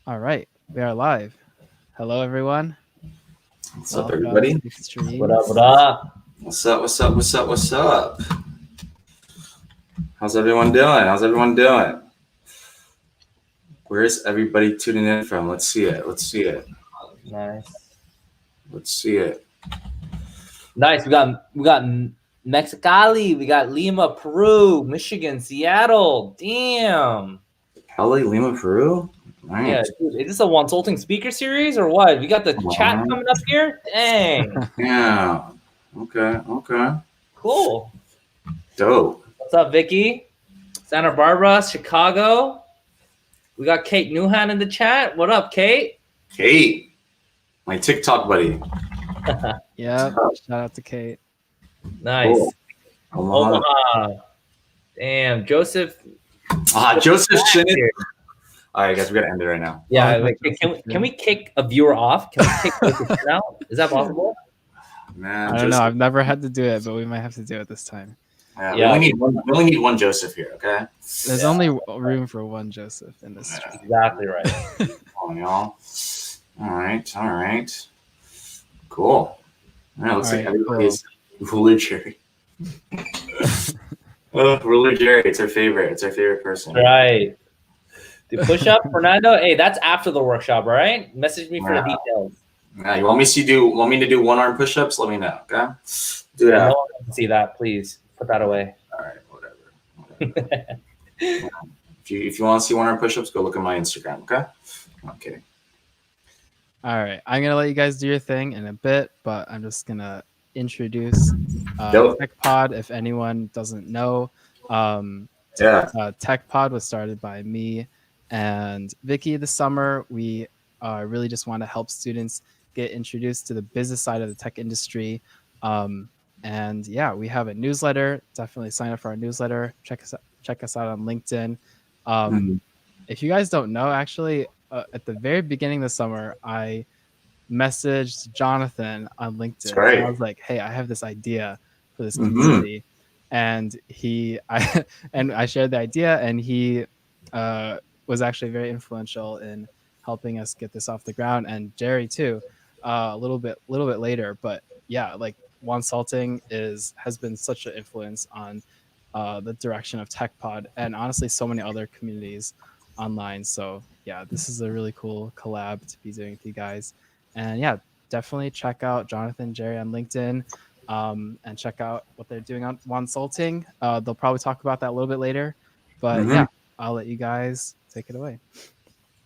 All right, we are live. Hello, everyone. What's up, Welcome everybody? to the What up? What streams. up? What's up? What's up? What's up? What's up? How's everyone doing? How's everyone doing? Where's everybody tuning in from? Let's see it. Let's see it. Nice. Let's see it. Nice. We got Mexicali. We got Lima, Peru, Michigan, Seattle. Damn. Cali, Lima, Peru? Yeah, Nice. dude, is this a Wonsulting speaker series or what? We got the chat coming up here. Dang. Yeah. Okay. Okay. Cool. Dope. What's up, Vicky? Santa Barbara, Chicago. We got Kate Newhan in the chat. What up, Kate? Kate, my TikTok buddy. Yep. Shout out to Kate. Nice. Cool. Omaha. Omaha. Damn, Joseph. Joseph Shin. All right, guys, we gotta end it right now. Yeah, like, can we kick a viewer off? Can we kick Joseph Shin out? Is that possible? Man, I don't know. I've never had to do it, but we might have to do it this time. Yeah, Yeah. we only need one Joseph here, okay? There's only room for one Joseph in this stream. Exactly right. Come on, y'all. All right. Cool. All right, looks like everybody's Ruler Jerry. Ruler Jerry, it's our favorite. It's our favorite person. Right. The push up, Fernando. Hey, that's after the workshop, all right? Message me for the details. Yeah, you want me to do one arm push-ups? Let me know, okay? Do that. No one wants to see that. Please put that away. All right, whatever. If you want to see one arm push-ups, go look at my Instagram, okay? I'm kidding. All right, I'm gonna let you guys do your thing in a bit, but I'm just gonna introduce Tech Pod. If anyone doesn't know, Tech Pod was started by me and Vicky this summer. We really just want to help students get introduced to the business side of the tech industry. And yeah, we have a newsletter. Definitely sign up for our newsletter. Check us out on LinkedIn. If you guys don't know, actually, at the very beginning of the summer, I messaged Jonathan on LinkedIn. Right. And I was like, hey, I have this idea for this community. And I shared the idea, and he was actually very influential in helping us get this off the ground, and Jerry too, a little bit later. But yeah, like Wonsulting has been such an influence on the direction of Tech Pod, and honestly so many other communities online. So yeah, this is a really cool collab to be doing with you guys. And yeah, definitely check out Jonathan, Jerry on LinkedIn, and check out what they're doing on Wonsulting. They'll probably talk about that a little bit later, but yeah, I'll let you guys take it away.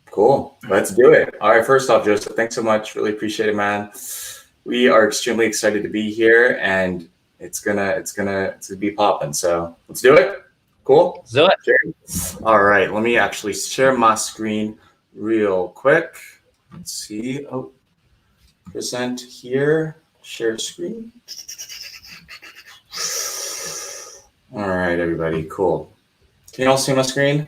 Cool. Let's do it. All right. First off, Joseph, thanks so much. Really appreciate it, man. We are extremely excited to be here, and it's gonna be popping. So let's do it. Cool. Let's do it. All right. Let me actually share my screen real quick. Let's see. Oh, present here. Share screen. All right, everybody. Cool. Can you all see my screen?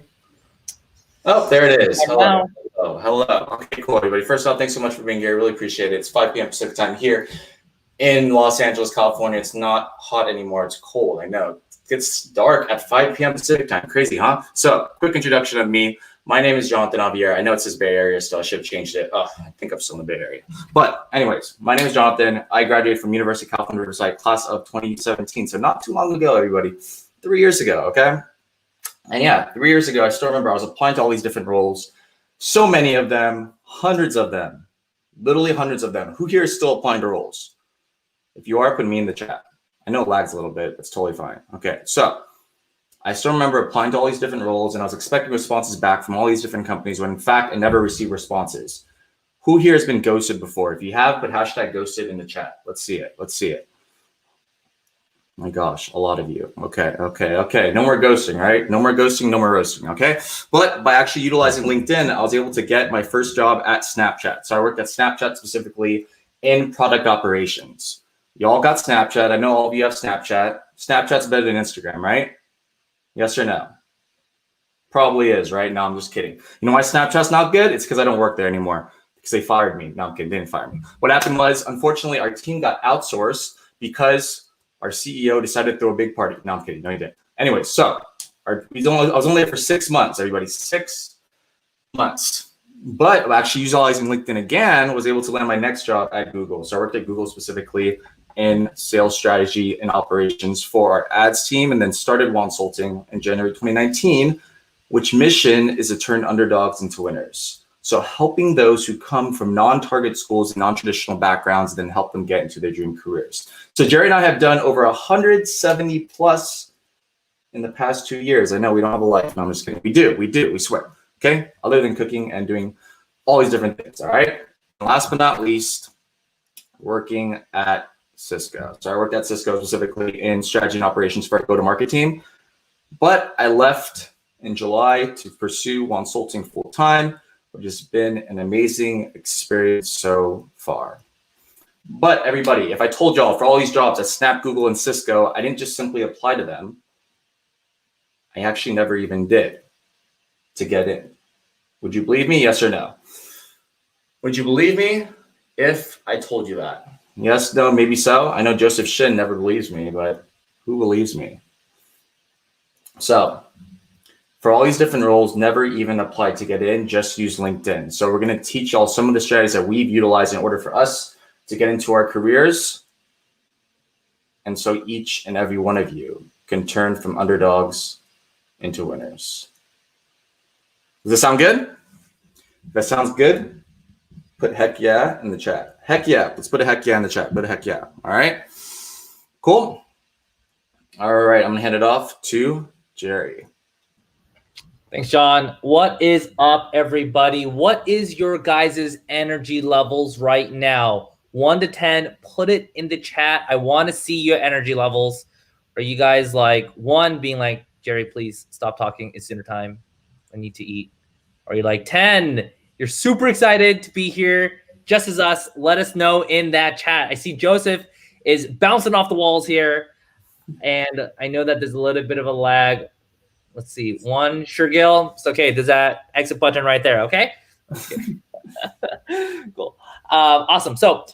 Oh, there it is. Hello. Hello. Okay, cool, everybody. First off, thanks so much for being here. Really appreciate it. It's 5 p.m. Pacific time here in Los Angeles, California. It's not hot anymore. It's cold. I know. It gets dark at 5 p.m. Pacific time. Crazy, huh? So, quick introduction of me. My name is Jonathan Javier. I know it says Bay Area still. I should have changed it. Oh, I think I'm still in the Bay Area. But anyways, my name is Jonathan. I graduated from University of California, Riverside, class of 2017. So not too long ago, everybody. 3 years ago, okay? And yeah, 3 years ago, I still remember I was applying to all these different roles. So many of them, hundreds of them, literally hundreds of them. Who here is still applying to roles? If you are, put me in the chat. I know it lags a little bit. It's totally fine. Okay, so I still remember applying to all these different roles, and I was expecting responses back from all these different companies when, in fact, I never received responses. Who here has been ghosted before? If you have, put hashtag ghosted in the chat. Let's see it. Let's see it. My gosh, a lot of you. Okay. No more ghosting, right? No more ghosting, no more roasting, okay? But by actually utilizing LinkedIn, I was able to get my first job at Snapchat. So I worked at Snapchat specifically in product operations. Y'all got Snapchat. I know all of you have Snapchat. Snapchat's better than Instagram, right? Yes or no? Probably is, right? No, I'm just kidding. You know why Snapchat's not good? It's because I don't work there anymore. Because they fired me. No, I'm kidding. They didn't fire me. What happened was, unfortunately, our team got outsourced because our CEO decided to throw a big party. No, I'm kidding. No, he didn't. Anyway, so I was only there for 6 months, everybody. 6 months. But actually utilizing LinkedIn again, was able to land my next job at Google. So I worked at Google specifically in sales strategy and operations for our ads team, and then started Wonsulting in January 2019, which mission is to turn underdogs into winners. So helping those who come from non-target schools and non-traditional backgrounds, and then help them get into their dream careers. So Jerry and I have done over 170 plus in the past 2 years. I know we don't have a life. No, I'm just kidding. We do, we swear. Okay, other than cooking and doing all these different things, all right? And last but not least, working at Cisco. So I worked at Cisco specifically in strategy and operations for our go-to-market team, but I left in July to pursue Wonsulting full-time, which has been an amazing experience so far. But everybody, if I told y'all for all these jobs at Snap, Google, and Cisco, I didn't just simply apply to them. I actually never even did to get in. Would you believe me? Yes or no? Would you believe me if I told you that? Yes, no, maybe so. I know Joseph Shin never believes me, but who believes me? So for all these different roles, never even applied to get in, just use LinkedIn. So we're going to teach y'all some of the strategies that we've utilized in order for us to get into our careers. And so each and every one of you can turn from underdogs into winners. Does this sound good? If that sounds good, put heck yeah in the chat. Heck yeah. Let's put a heck yeah in the chat. Put a heck yeah. All right. Cool. All right. I'm going to hand it off to Jerry. Thanks, John. What is up, everybody? What is your guys' energy levels right now? 1 to 10, put it in the chat. I want to see your energy levels. Are you guys like 1 being like, Jerry, please stop talking. It's dinner time. I need to eat. Are you like 10? You're super excited to be here, just as us. Let us know in that chat. I see Joseph is bouncing off the walls here, and I know that there's a little bit of a lag. Let's see. 1, sure, Gil. It's okay. There's that exit button right there. Okay. Cool. Awesome. So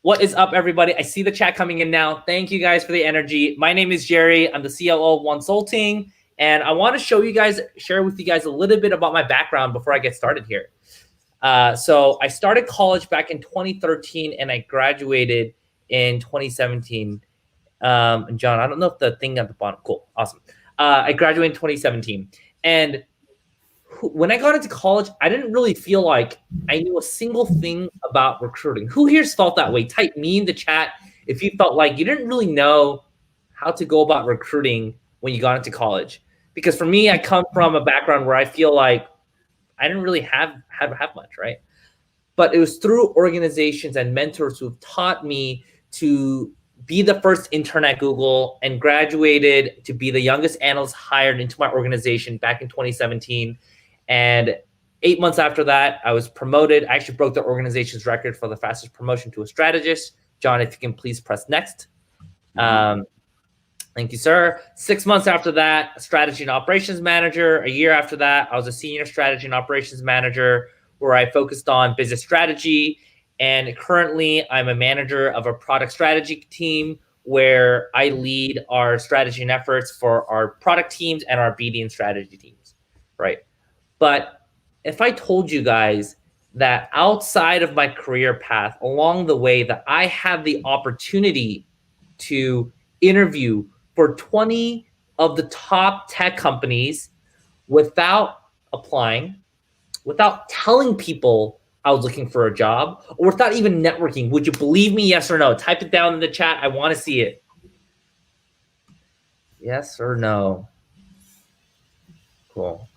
what is up, everybody? I see the chat coming in now. Thank you guys for the energy. My name is Jerry. I'm the COO of Wonsulting. And I want to share with you guys a little bit about my background before I get started here. So I started college back in 2013 and I graduated in 2017. And John, I don't know if the thing at the bottom, cool, awesome. I graduated in 2017. And when I got into college, I didn't really feel like I knew a single thing about recruiting. Who here's felt that way? Type me in the chat if you felt like you didn't really know how to go about recruiting when you got into college. Because for me, I come from a background where I feel like I didn't really have much, right? But it was through organizations and mentors who've taught me to be the first intern at Google and graduated to be the youngest analyst hired into my organization back in 2017. And 8 months after that, I was promoted. I actually broke the organization's record for the fastest promotion to a strategist. John, if you can please press next. Thank you, sir. 6 months after that, a strategy and operations manager. A year after that, I was a senior strategy and operations manager where I focused on business strategy. And currently, I'm a manager of a product strategy team where I lead our strategy and efforts for our product teams and our BD and strategy teams, right? But if I told you guys that outside of my career path, along the way, that I have the opportunity to interview for 20 of the top tech companies without applying, without telling people I was looking for a job, or without even networking, would you believe me, yes or no? Type it down in the chat. I want to see it. Yes or no? Cool.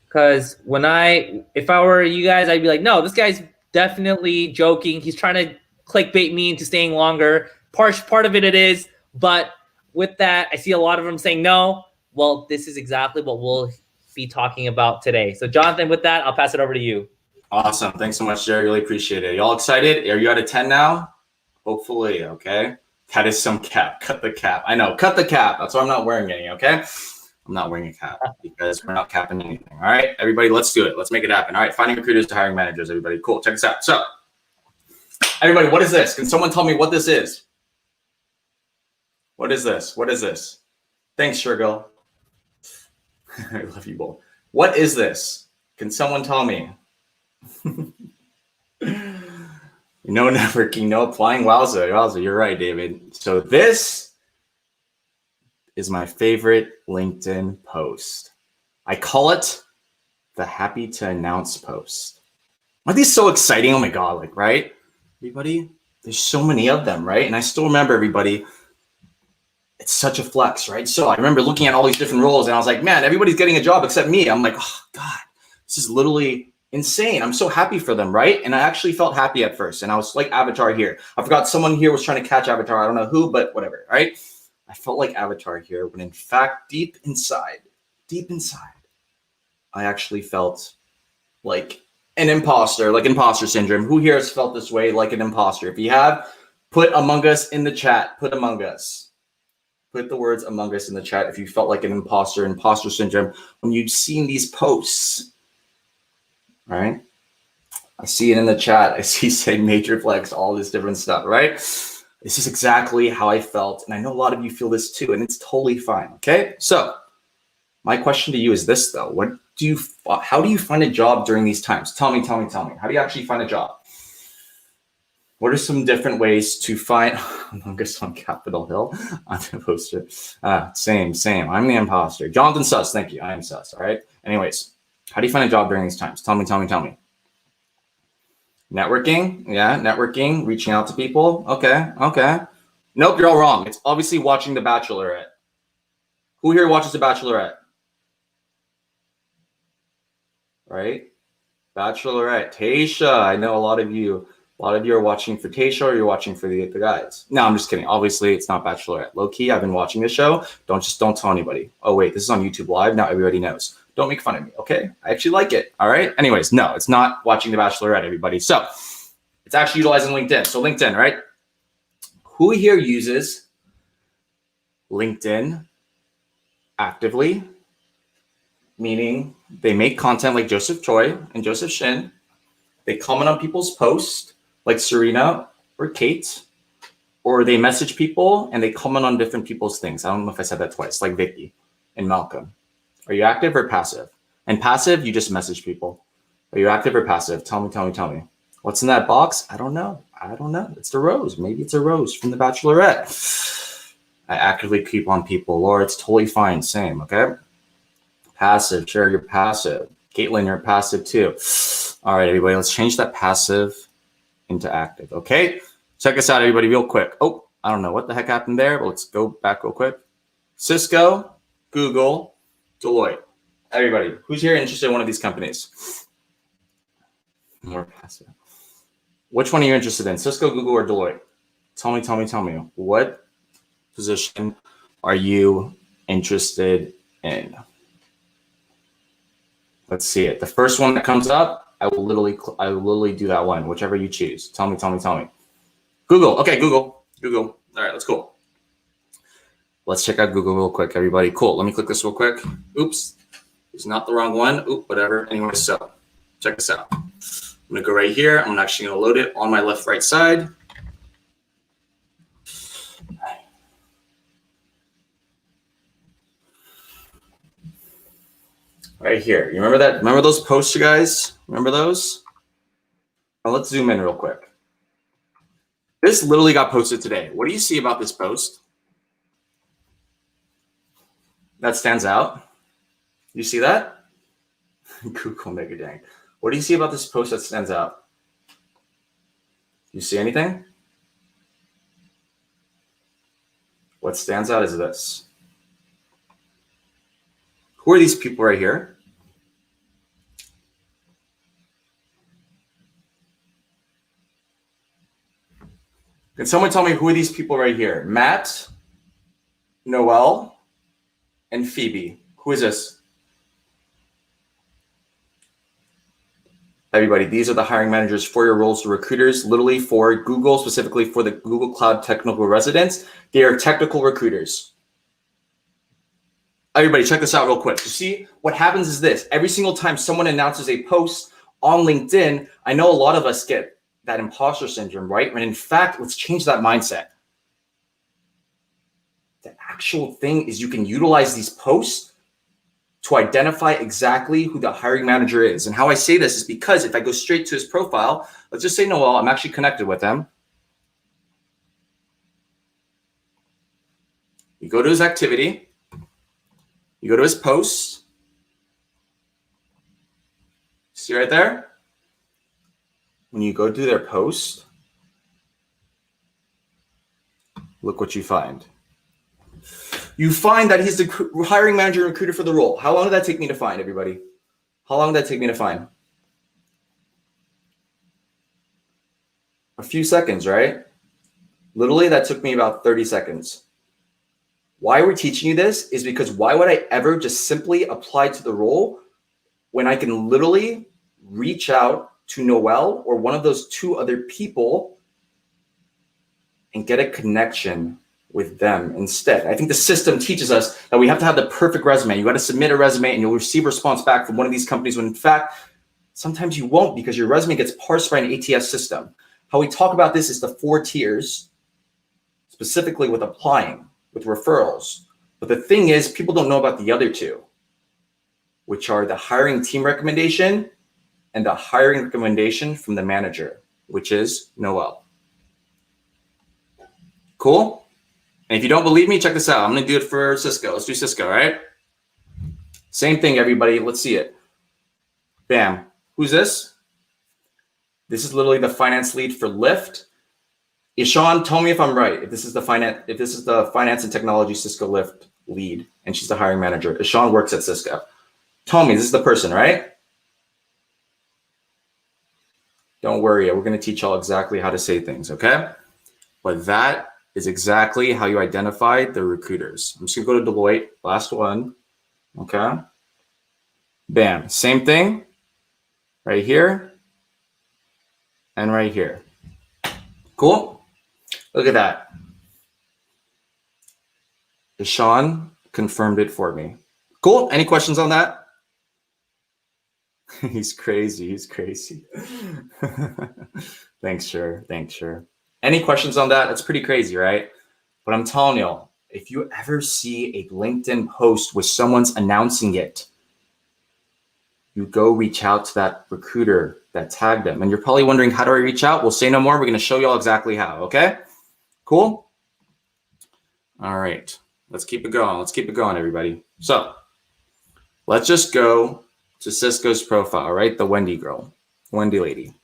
Because if I were you guys, I'd be like, no, this guy's definitely joking. He's trying to clickbait me into staying longer. Part of it is, but with that, I see a lot of them saying no. Well, this is exactly what we'll be talking about today. So Jonathan, with that, I'll pass it over to you. Awesome. Thanks so much, Jerry. Really appreciate it. Y'all excited? Are you out of 10 now? Hopefully, okay. That is some cap. Cut the cap. I know. Cut the cap. That's why I'm not wearing any, okay? I'm not wearing a cap because we're not capping anything. All right, everybody, let's do it. Let's make it happen. All right, finding recruiters to hiring managers, everybody. Cool. Check this out. So, everybody, what is this? Can someone tell me what this is? What is this? What is this? Thanks, Shergill. I love you both. What is this? Can someone tell me? No networking, no applying. Wowza, you're right, David. So this is my favorite LinkedIn post. I call it the happy to announce post. Aren't these so exciting? Oh my God, like, right? Everybody, there's so many of them, right? And I still remember everybody, it's such a flex, right? So I remember looking at all these different roles and I was like, man, everybody's getting a job except me. I'm like, oh God, this is literally insane. I'm so happy for them, right? And I actually felt happy at first. And I was like Avatar here. I forgot someone here was trying to catch Avatar. I don't know who, but whatever, right? I felt like Avatar here when in fact, deep inside, I actually felt like an imposter, like imposter syndrome. Who here has felt this way like an imposter? If you have, put Among Us in the chat. Put Among Us. Put the words Among Us in the chat if you felt like an imposter syndrome when you've seen these posts. Right? I see it in the chat. I see say major flex, all this different stuff, right? This is exactly how I felt. And I know a lot of you feel this too, and it's totally fine. Okay. So my question to you is this though. How do you find a job during these times? Tell me. How do you actually find a job? What are some different ways to find Among Us on Capitol Hill on the poster? Same. I'm the imposter. Jonathan Suss, thank you. I am Suss. All right. Anyways, how do you find a job during these times? Tell me. Networking. Yeah, networking, reaching out to people. Okay. Nope, you're all wrong. It's obviously watching The Bachelorette. Who here watches The Bachelorette? Right? Bachelorette. Tasha. I know a lot of you are watching for Tasha or you're watching for the guys. No, I'm just kidding. Obviously, it's not Bachelorette. Low key, I've been watching this show. Don't tell anybody. Oh, wait, this is on YouTube Live. Now everybody knows. Don't make fun of me, okay? I actually like it, all right? Anyways, no, it's not watching The Bachelorette, everybody. So it's actually utilizing LinkedIn. So LinkedIn, right? Who here uses LinkedIn actively? Meaning they make content like Joseph Choi and Joseph Shin. They comment on people's posts like Serena or Kate, or they message people and they comment on different people's things. I don't know if I said that twice, like Vicky and Malcolm. Are you active or passive? And passive, you just message people. Are you active or passive? Tell me. What's in that box? I don't know. It's the rose. Maybe it's a rose from The Bachelorette. I actively keep on people. Laura, it's totally fine. Same, okay? Passive. Sure, you're passive. Caitlin, you're passive too. All right, everybody, let's change that passive into active, okay? Check us out, everybody, real quick. Oh, I don't know what the heck happened there, but let's go back real quick. Cisco, Google, Deloitte. Everybody, who's here interested in one of these companies? More passive. Which one are you interested in, Cisco, Google, or Deloitte? Tell me. What position are you interested in? Let's see it. The first one that comes up, I will literally do that one, whichever you choose. Tell me. Google. Okay, Google. All right, let's go. Let's check out Google real quick, everybody. Cool. Let me click this real quick. Oops. It's not the wrong one. Oop, whatever. Anyway, so check this out. I'm going to go right here. I'm actually going to load it on my right side. Right here. You remember that? Remember those posts, you guys? Remember those? Now let's zoom in real quick. This literally got posted today. What do you see about this post that stands out? You see that? Google mega dang. What do you see about this post that stands out? You see anything? What stands out is this. Who are these people right here? Can someone tell me who are these people right here? Matt, Noel, and Phoebe. Who is this? Everybody, these are the hiring managers for your roles, the recruiters, literally for Google, specifically for the Google Cloud Technical Residents. They are technical recruiters. Everybody, check this out real quick. You see, what happens is this. Every single time someone announces a post on LinkedIn, I know a lot of us get that imposter syndrome, right? And in fact, let's change that mindset. The actual thing is you can utilize these posts to identify exactly who the hiring manager is. And how I say this is because if I go straight to his profile, let's just say Noel, I'm actually connected with him. You go to his activity, you go to his posts. See right there? When you go to their post, look what you find. You find that he's the hiring manager and recruiter for the role. How long did that take me to find, everybody? How long did that take me to find? A few seconds, right? Literally, that took me about 30 seconds. Why we're teaching you this is because why would I ever just simply apply to the role when I can literally reach out to Noel or one of those two other people and get a connection with them instead? I think the system teaches us that we have to have the perfect resume. You got to submit a resume and you'll receive a response back from one of these companies when in fact, sometimes you won't because your resume gets parsed by an ATS system. How we talk about this is the 4 tiers, specifically with applying, with referrals. But the thing is, people don't know about the other 2, which are the hiring team recommendation and the hiring recommendation from the manager, which is Noel. Cool? And if you don't believe me, check this out. I'm going to do it for Cisco. Let's do Cisco, right? Same thing, everybody. Let's see it. Bam. Who's this? This is literally the finance lead for Lyft. Ishan, tell me if I'm right. If this is the finance and technology Cisco Lyft lead, and she's the hiring manager. Ishan works at Cisco. Tell me, this is the person, right? Don't worry. We're going to teach y'all exactly how to say things, okay? But that is exactly how you identify the recruiters. I'm just going to go to Deloitte, last one, okay? Bam, same thing, right here and right here. Cool? Look at that. Ishan confirmed it for me. Cool, any questions on that? He's crazy, he's crazy. Thanks, sure, thanks, sure. Any questions on that? That's pretty crazy, right? But I'm telling you, if you ever see a LinkedIn post with someone's announcing it, you go reach out to that recruiter that tagged them. And you're probably wondering, how do I reach out? We'll say no more. We're going to show you all exactly how, okay? Cool? All right. Let's keep it going. Let's keep it going, everybody. So let's just go to Cisco's profile, right? The Wendy girl, Wendy lady.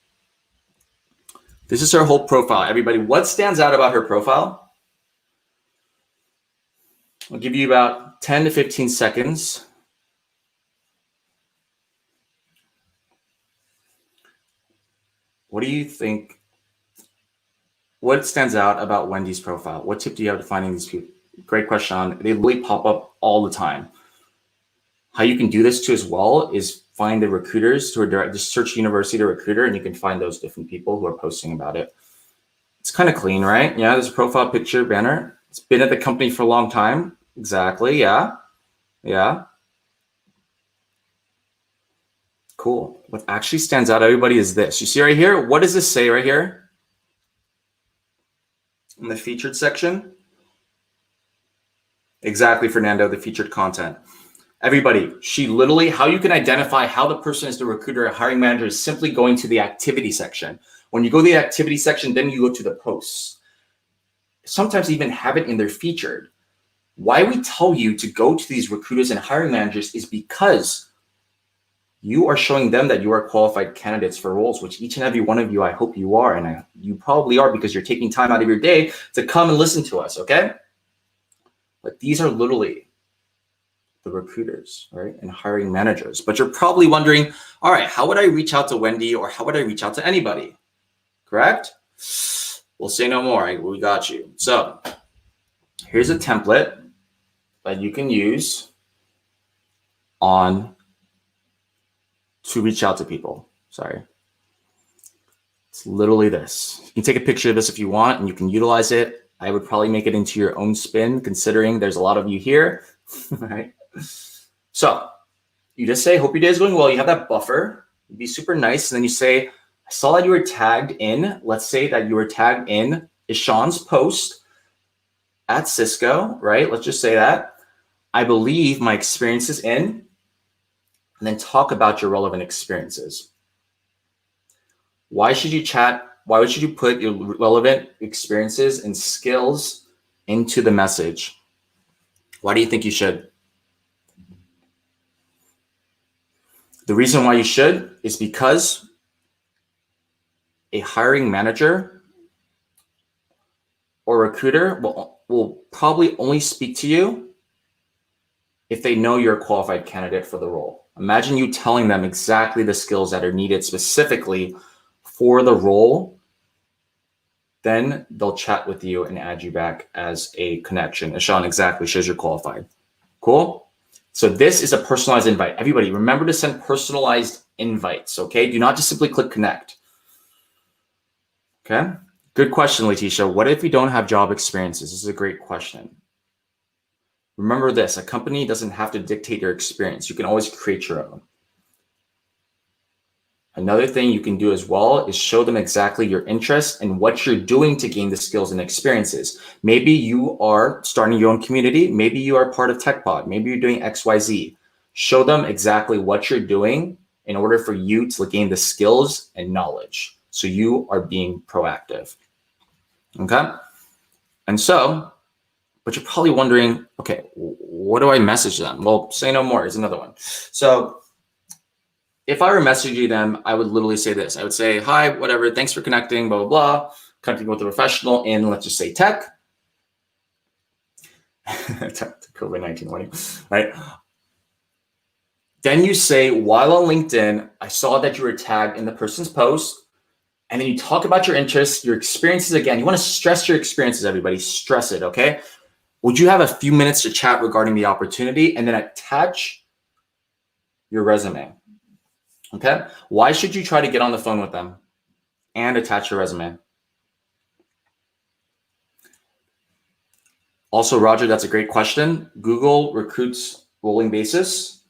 This is her whole profile. Everybody, what stands out about her profile? I'll give you about 10 to 15 seconds. What do you think? What stands out about Wendy's profile? What tip do you have to finding these people? Great question. They literally pop up all the time. How you can do this too as well is find the recruiters who are direct, just search university to recruiter, and you can find those different people who are posting about it. It's kind of clean, right? Yeah, there's a profile picture banner. It's been at the company for a long time. Exactly, yeah. Yeah. Cool. What actually stands out, everybody, is this. You see right here? What does this say right here? In the featured section? Exactly, Fernando, the featured content. Everybody, she literally, how you can identify how the person is the recruiter or hiring manager is simply going to the activity section. When you go to the activity section, then you go to the posts. Sometimes even have it in their featured. Why we tell you to go to these recruiters and hiring managers is because you are showing them that you are qualified candidates for roles, which each and every one of you, I hope you are, and you probably are because you're taking time out of your day to come and listen to us, okay? But these are literally the recruiters, right, and hiring managers. But you're probably wondering, all right, how would I reach out to Wendy or how would I reach out to anybody? Correct? We'll say no more. We got you. So here's a template that you can use to reach out to people. Sorry. It's literally this. You can take a picture of this if you want, and you can utilize it. I would probably make it into your own spin, considering there's a lot of you here, right? So you just say, hope your day is going well. You have that buffer. Be super nice. And then you say, I saw that you were tagged in. Let's say that you were tagged in Ishan's post at Cisco, right? Let's just say that. I believe my experience is in and then talk about your relevant experiences. Why should you chat? Why should you put your relevant experiences and skills into the message? Why do you think you should? The reason why you should is because a hiring manager or recruiter will probably only speak to you if they know you're a qualified candidate for the role. Imagine you telling them exactly the skills that are needed specifically for the role. Then they'll chat with you and add you back as a connection. Ashan exactly shows you're qualified. Cool? So this is a personalized invite. Everybody, remember to send personalized invites, okay? Do not just simply click connect. Okay? Good question, Letitia. What if you don't have job experiences? This is a great question. Remember this, a company doesn't have to dictate your experience. You can always create your own. Another thing you can do as well is show them exactly your interests and what you're doing to gain the skills and experiences. Maybe you are starting your own community. Maybe you are part of TechPod. Maybe you're doing XYZ. Show them exactly what you're doing in order for you to gain the skills and knowledge. So you are being proactive. Okay? And so, but you're probably wondering, okay, what do I message them? Well, say no more is another one. So if I were messaging them, I would literally say this. I would say, hi, whatever, thanks for connecting, blah, blah, blah. Connecting with a professional in, let's just say, tech. COVID-19 warning, right? Then you say, while on LinkedIn, I saw that you were tagged in the person's post. And then you talk about your interests, your experiences again. You want to stress your experiences, everybody. Stress it, okay? Would you have a few minutes to chat regarding the opportunity and then attach your resume? Okay. Why should you try to get on the phone with them and attach your resume? Also, Roger, that's a great question. Google recruits rolling basis.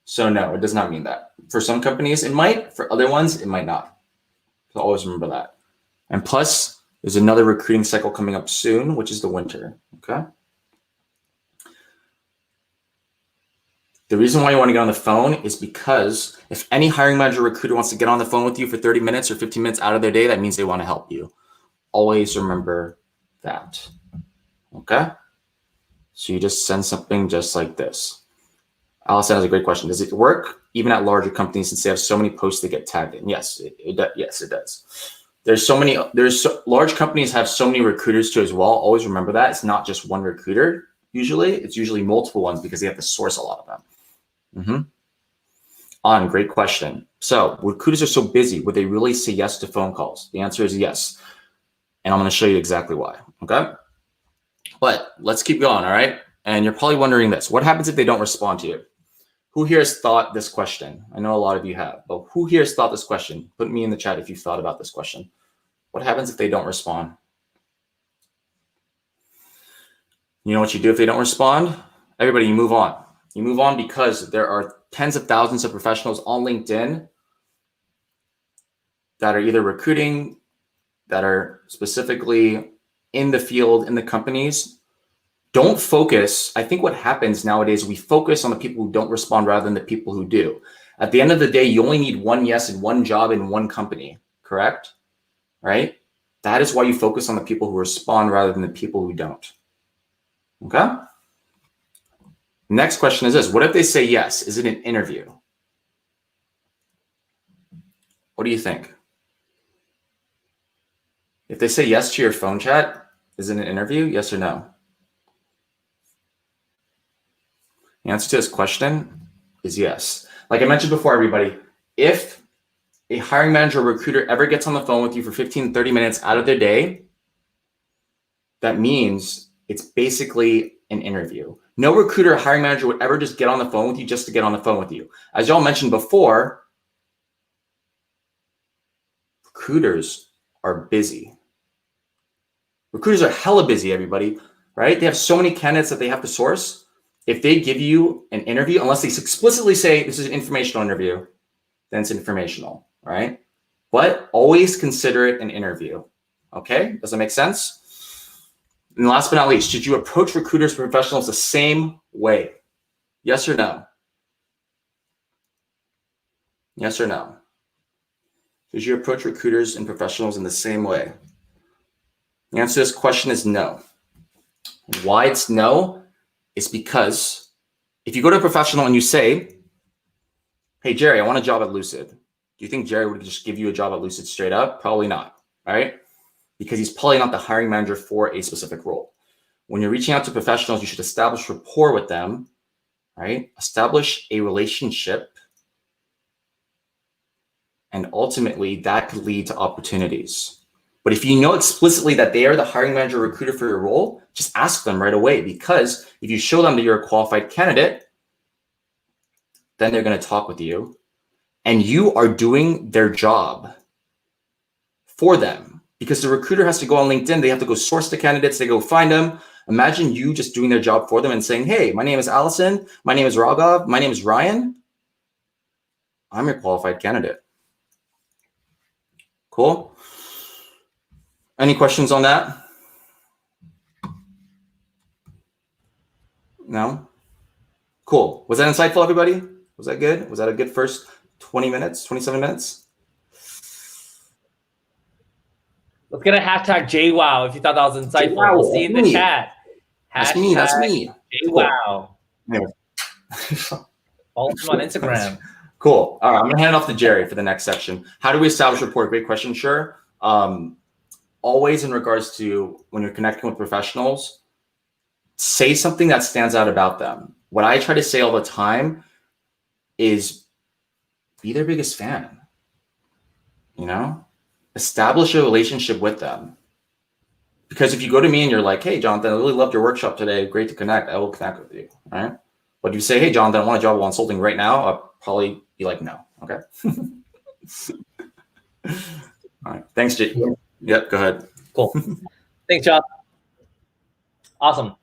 So no, it does not mean that. For some companies, it might. For other ones, it might not. So always remember that. And plus, there's another recruiting cycle coming up soon, which is the winter. Okay. The reason why you want to get on the phone is because if any hiring manager or recruiter wants to get on the phone with you for 30 minutes or 15 minutes out of their day, that means they want to help you. Always remember that. Okay? So you just send something just like this. Allison has a great question. Does it work even at larger companies since they have so many posts that get tagged in? Yes, yes, it does. Large companies have so many recruiters too as well. Always remember that. It's not just one recruiter. Usually, it's usually multiple ones because they have to source a lot of them. Great question. So recruiters are so busy, would they really say yes to phone calls? The answer is yes. And I'm going to show you exactly why. Okay. But let's keep going. All right. And you're probably wondering this. What happens if they don't respond to you? Who here has thought this question? I know a lot of you have, but who here has thought this question? Put me in the chat if you've thought about this question. What happens if they don't respond? You know what you do if they don't respond? Everybody, you move on. You move on because there are tens of thousands of professionals on LinkedIn that are either recruiting, that are specifically in the field, in the companies. Don't focus. I think what happens nowadays, we focus on the people who don't respond rather than the people who do. At the end of the day, you only need one yes and one job in one company, correct? Right? That is why you focus on the people who respond rather than the people who don't. Okay? Next question is this. What if they say yes? Is it an interview? What do you think? If they say yes to your phone chat, is it an interview? Yes or no? The answer to this question is yes. Like I mentioned before, everybody, if a hiring manager or recruiter ever gets on the phone with you for 15, 30 minutes out of their day, that means it's basically an interview. No recruiter or hiring manager would ever just get on the phone with you just to get on the phone with you. As y'all mentioned before, recruiters are busy. Recruiters are hella busy, everybody, right? They have so many candidates that they have to source. If they give you an interview, unless they explicitly say this is an informational interview, then it's informational, right? But always consider it an interview, okay? Does that make sense? And last but not least, should you approach recruiters and professionals the same way? Yes or no? Yes or no? Does you approach recruiters and professionals in the same way? The answer to this question is no. Why it's no is because if you go to a professional and you say, hey, Jerry, I want a job at Lucid. Do you think Jerry would just give you a job at Lucid straight up? Probably not, right? Because he's probably not the hiring manager for a specific role. When you're reaching out to professionals, you should establish rapport with them, right? Establish a relationship. And ultimately, that could lead to opportunities. But if you know explicitly that they are the hiring manager or recruiter for your role, just ask them right away. Because if you show them that you're a qualified candidate, then they're going to talk with you. And you are doing their job for them. Because the recruiter has to go on LinkedIn. They have to go source the candidates. They go find them. Imagine you just doing their job for them and saying, hey, my name is Allison. My name is Raghav. My name is Ryan. I'm your qualified candidate. Cool. Any questions on that? No? Cool. Was that insightful, everybody? Was that good? Was that a good first 20 minutes, 27 minutes? Let's get a hashtag JWoww if you thought that was insightful. JWoww, We'll see in the chat. That's me. That's me. JWoww. Cool. Follow him on Instagram. Cool. All right, I'm going to hand it off to Jerry for the next section. How do we establish rapport? Great question, sure. Always in regards to when you're connecting with professionals, say something that stands out about them. What I try to say all the time is be their biggest fan. You know, establish a relationship with them. Because if you go to me and you're like, hey, Jonathan, I really loved your workshop today. Great to connect. I will connect with you. All right. But if you say, hey, Jonathan, I want a job at Wonsulting right now, I'll probably be like, no. Okay. All right. Thanks, Jay. Yep. Go ahead. Cool. Thanks, John. Awesome.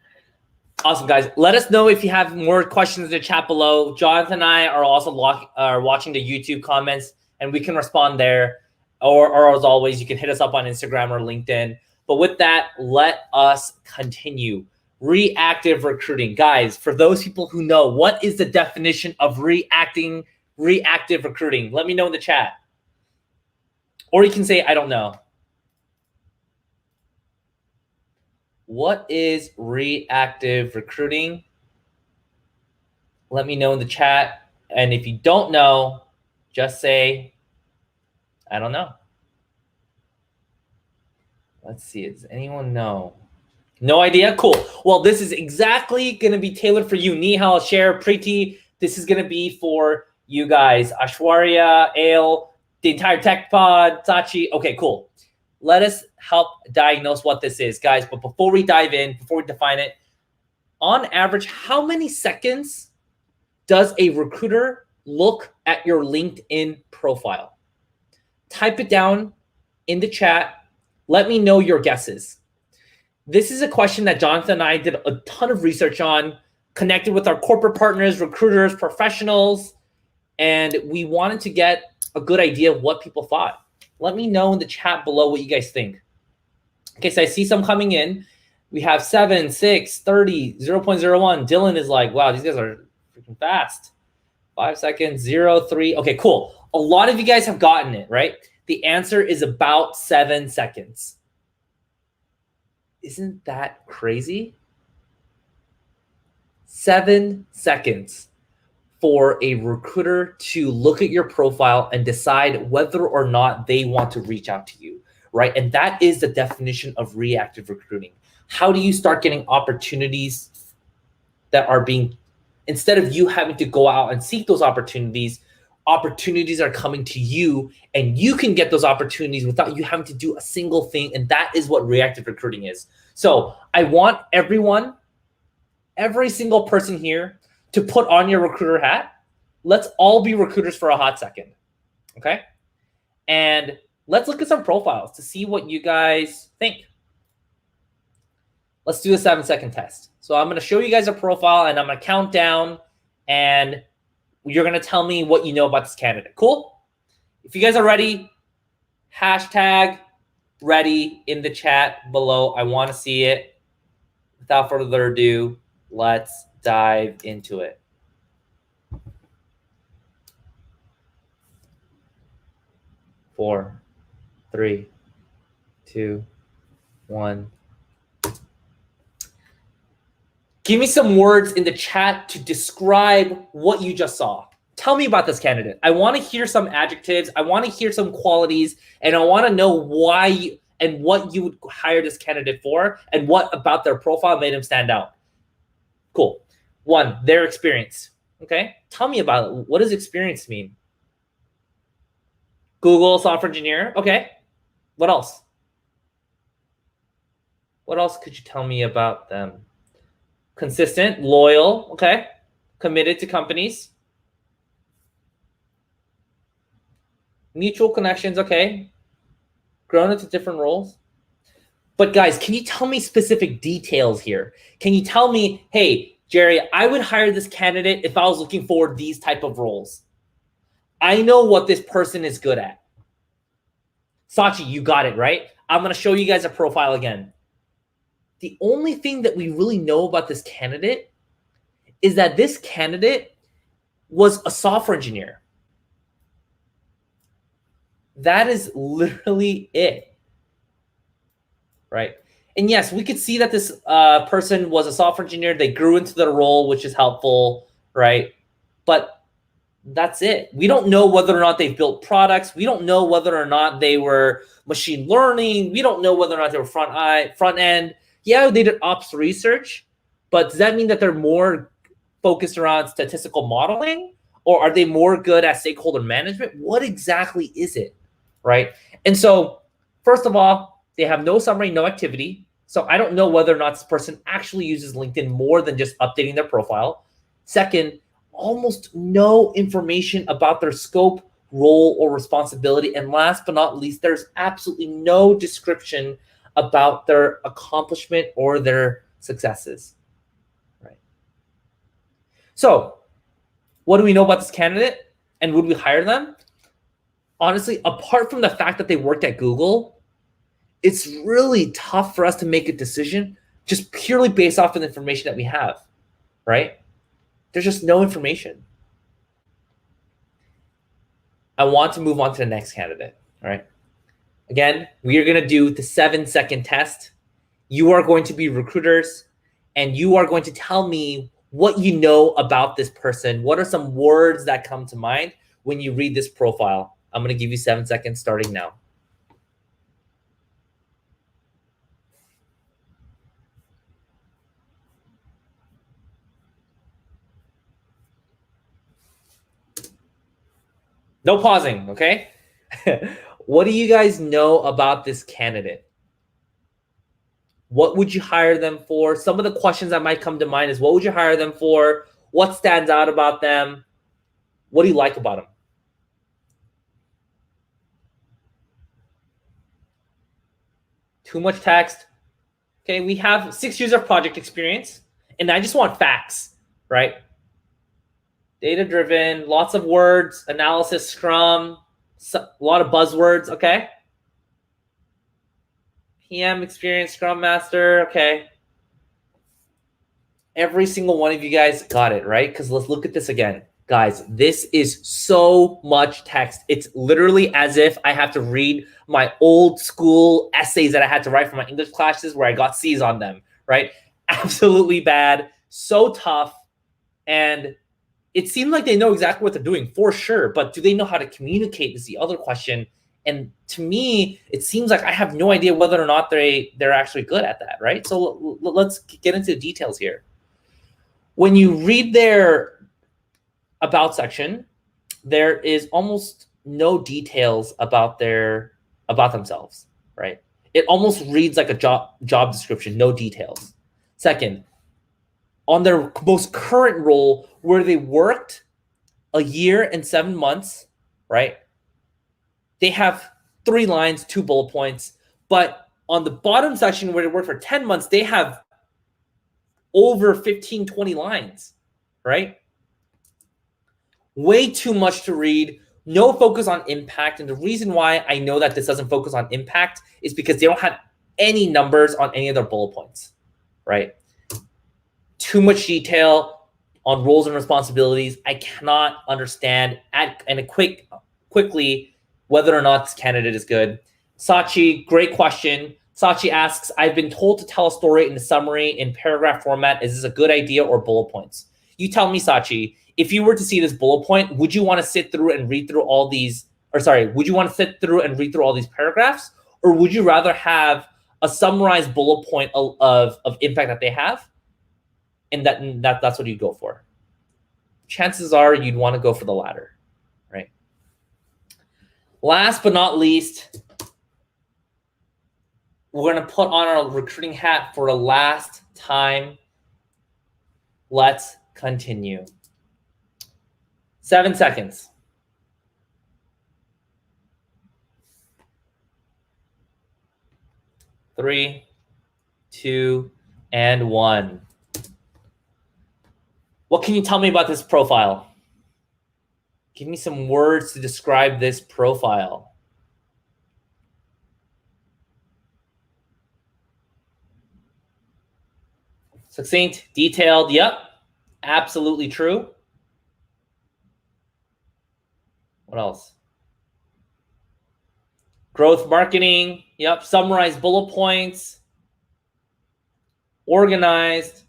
Awesome, guys. Let us know if you have more questions in the chat below. Jonathan and I are also watching the YouTube comments, and we can respond there. Or as always, you can hit us up on Instagram or LinkedIn. But with that, let us continue. Reactive recruiting. Guys, for those people who know, what is the definition of reactive recruiting? Let me know in the chat. Or you can say, I don't know. What is reactive recruiting? Let me know in the chat. And if you don't know, just say, I don't know. Let's see. Does anyone know? No idea? Cool. Well, this is exactly going to be tailored for you. Nihal, Cher, Preeti. This is going to be for you guys. Ashwarya, Ale, the entire tech pod, Sachi. Okay, cool. Let us help diagnose what this is, guys. But before we dive in, before we define it, on average, how many seconds does a recruiter look at your LinkedIn profile? Type it down in the chat. Let me know your guesses. This is a question that Jonathan and I did a ton of research on, connected with our corporate partners, recruiters, professionals, and we wanted to get a good idea of what people thought. Let me know in the chat below what you guys think. Okay, so I see some coming in. We have 7, 6, 30, 0.01. Dylan is like, wow, these guys are freaking fast. 5 seconds, 0, 3. Okay, cool. A lot of you guys have gotten it, right? The answer is about 7 seconds. Isn't that crazy? 7 seconds for a recruiter to look at your profile and decide whether or not they want to reach out to you, right? And that is the definition of reactive recruiting. How do you start getting opportunities that are being, instead of you having to go out and seek those opportunities, opportunities are coming to you and you can get those opportunities without you having to do a single thing. And that is what reactive recruiting is. So I want everyone, every single person here to put on your recruiter hat. Let's all be recruiters for a hot second, okay? And let's look at some profiles to see what you guys think. Let's do a 7-second test. So I'm gonna show you guys a profile and I'm gonna count down and you're gonna tell me what you know about this candidate. Cool? If you guys are ready, hashtag ready in the chat below. I wanna see it. Without further ado, let's dive into it. 4, 3, 2, 1. Give me some words in the chat to describe what you just saw. Tell me about this candidate. I want to hear some adjectives. I want to hear some qualities, and I want to know why and what you would hire this candidate for, and what about their profile made them stand out. Cool. 1, their experience. Okay. Tell me about it. What does experience mean? Google software engineer. Okay. What else? What else could you tell me about them? Consistent, loyal, okay. Committed to companies. Mutual connections, okay. Grown into different roles. But guys, can you tell me specific details here? Can you tell me, hey, Jerry, I would hire this candidate if I was looking for these type of roles. I know what this person is good at. Sachi, you got it, right? I'm going to show you guys a profile again. The only thing that we really know about this candidate is that this candidate was a software engineer. That is literally it, right? And yes, we could see that this person was a software engineer. They grew into the role, which is helpful, right? But that's it. We don't know whether or not they've built products. We don't know whether or not they were machine learning. We don't know whether or not they were front end. Yeah, they did ops research, but does that mean that they're more focused around statistical modeling, or are they more good at stakeholder management? What exactly is it, right? And so, first of all, they have no summary, no activity. So I don't know whether or not this person actually uses LinkedIn more than just updating their profile. Second, almost no information about their scope, role, or responsibility. And last but not least, there's absolutely no description about their accomplishment or their successes, right? So what do we know about this candidate, and would we hire them? Honestly, apart from the fact that they worked at Google, it's really tough for us to make a decision just purely based off of the information that we have, right? There's just no information. I want to move on to the next candidate, all right? Again, we are going to do the 7-second test. You are going to be recruiters, and you are going to tell me what you know about this person. What are some words that come to mind when you read this profile? I'm going to give you 7 seconds starting now. No pausing, okay? What do you guys know about this candidate? What would you hire them for? Some of the questions that might come to mind is, what would you hire them for? What stands out about them? What do you like about them? Too much text. Okay, we have 6 years of project experience, and I just want facts, right? Data-driven, lots of words, analysis, Scrum, a lot of buzzwords, okay? PM experience, Scrum Master, okay. Every single one of you guys got it, right? Because let's look at this again. Guys, this is so much text. It's literally as if I have to read my old school essays that I had to write for my English classes where I got C's on them, right? Absolutely bad, so tough, and it seemed like they know exactly what they're doing for sure, but do they know how to communicate is the other question. And to me, it seems like I have no idea whether or not they're actually good at that, right? So let's get into the details here. When you read their about section, there is almost no details about themselves, right? It almost reads like a job description, no details. Second, on their most current role where they worked 1 year and 7 months, right? They have 3 lines, 2 bullet points. But on the bottom section where they worked for 10 months, they have over 15, 20 lines, right? Way too much to read. No focus on impact. And the reason why I know that this doesn't focus on impact is because they don't have any numbers on any of their bullet points, right? Too much detail on roles and responsibilities. I cannot understand. And quickly, whether or not this candidate is good. Sachi, great question. Sachi asks, I've been told to tell a story in a summary in paragraph format. Is this a good idea or bullet points? You tell me, Sachi, if you were to see this bullet point, would you want to sit through and read through all these, would you want to sit through and read through all these paragraphs? Or would you rather have a summarized bullet point of impact that they have? And that's what you go for. Chances are you'd want to go for the latter, right? Last but not least, we're going to put on our recruiting hat for the last time. Let's continue. 7 seconds. 3, 2, and 1. What can you tell me about this profile? Give me some words to describe this profile. Succinct, detailed, yep, absolutely true. What else? Growth marketing, yep, summarized bullet points. Organized.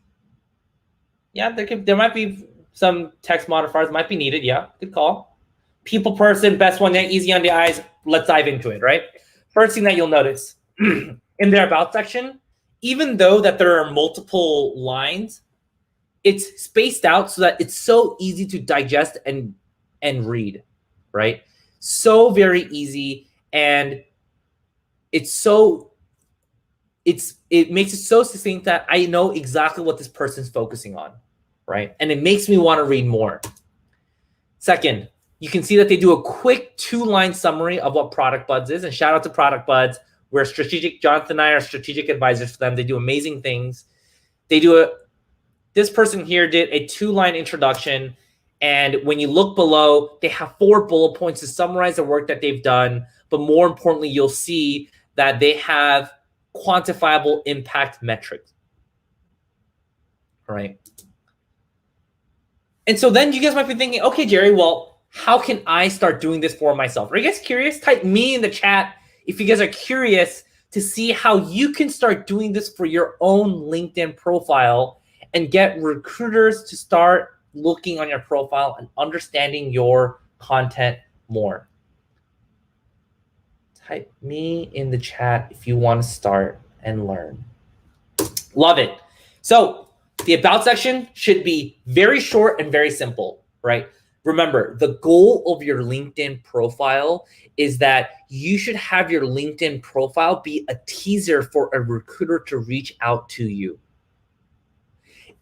Yeah, there might be some text modifiers might be needed. Yeah, good call. People person, best one, easy on the eyes. Let's dive into it, right? First thing that you'll notice in their about section, even though that there are multiple lines, it's spaced out so that it's so easy to digest and read, right? So very easy, and it makes it so succinct that I know exactly what this person's focusing on, right? And it makes me want to read more. Second, you can see that they do a quick 2-line summary of what Product Buds is, and shout out to Product Buds. Jonathan and I are strategic advisors for them. They do amazing things. This person here did a 2-line introduction, and when you look below, they have 4 bullet points to summarize the work that they've done. But more importantly, you'll see that they have quantifiable impact metrics. All right. And so then you guys might be thinking, okay, Jerry, well, how can I start doing this for myself? Are you guys curious? Type me in the chat if you guys are curious to see how you can start doing this for your own LinkedIn profile and get recruiters to start looking on your profile and understanding your content more. Type me in the chat if you want to start and learn. Love it. So the about section should be very short and very simple, right? Remember, the goal of your LinkedIn profile is that you should have your LinkedIn profile be a teaser for a recruiter to reach out to you.